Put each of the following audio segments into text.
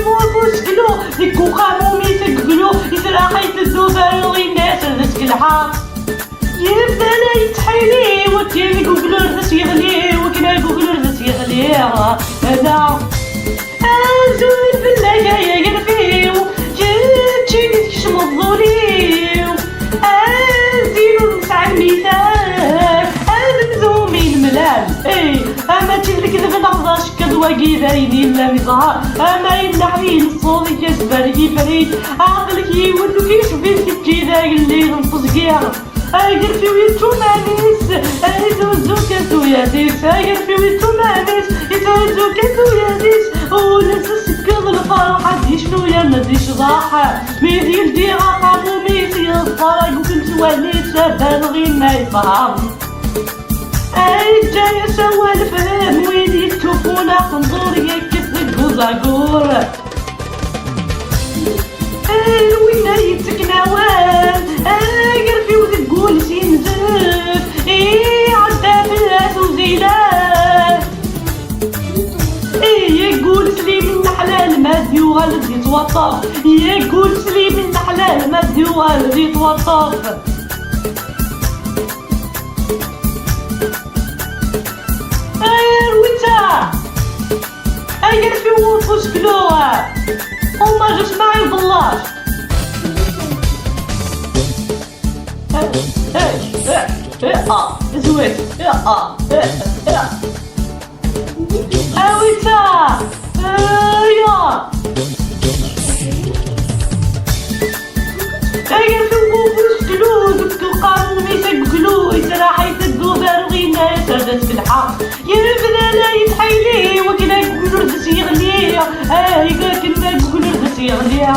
وفوسكلو ديكو قامومي تقلو إذا حيت الدوبارو الناس رزق الحق يبدا لا يتحيلي وكان جوجل رزق يغلي وكان جوجل رزق يغلي هذا أزول بالله يا يرفيو جيتشيني تكشم الظليو أزينو نسعى المثال أمزومي الملال أما تلك ذبنا كدواقي بايني لا مظهر أما إلا حين الصوت كسبر فريد عقلك يولو كيشوفين كتشي ذا اللي ننفض كيها أجر في ويتو مانيس أيزوزو كاتو ياديس أجر في ويتو مانيس يتوزو كاتو ياديس وناس السكر الفرحة دي شنو يا مديش ضاحة ميدي يلدي غاقامو ميسي الفرق وكنت وليت شابان غير ما يفهم أي جاي سوا الفهم وين يتشوفونا تنظر يكسر قوزاقور وين يتكناوان أجر في وذ تقول سينزف عدا بلاس وزيلات يقول سليم النحلة المادي وغالد يتوطف يقول سليم النحلة المادي وغالد يتوطف رويتا أجر في وفوس كلوها وما جوش معي بالله زويت اويتا يا ايا في وفوس كلو دكتور قانون يسقلو يسرا حيت الدوبار وغينا يسردت في الحق يرفنا لا يتحيلي وكنا يقولوا ردس يغلي ايا كنا يقولوا ردس يغلي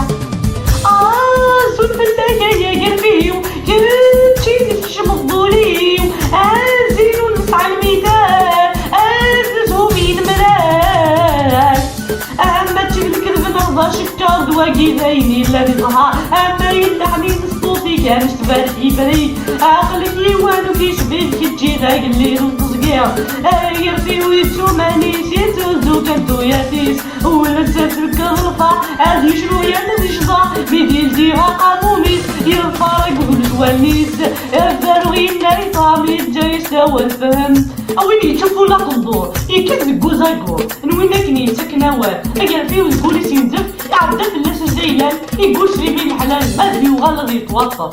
زول بالله يا قربيو يمشي تشم الظليو زينو نسعى الميدان نزهو في المراد أما تجيبلك البنرضى شكا دواقي بايني لا بظهر أما يلحني نصوصي كان شتبارك يبري عقلك يوانو كيشبيك تجي ذاك اللي نصقيا يرفيو يتشو مانيس يتوزو كنتو ياتيس ولا تترك الرفا هذي شنو يا نزي شضا بيدي الجيها قاموميس يرفارق والجوانيس الدارو غينا يطامي جاي سوا الفهم وين يتشوفو لا تنظور يكذب قوزاقور نوينا كني سكناوات اجا فيه يقول يسينزف يعدى في الناس الزيلان يقول سليمين الحلال مادري وغلط يتوظف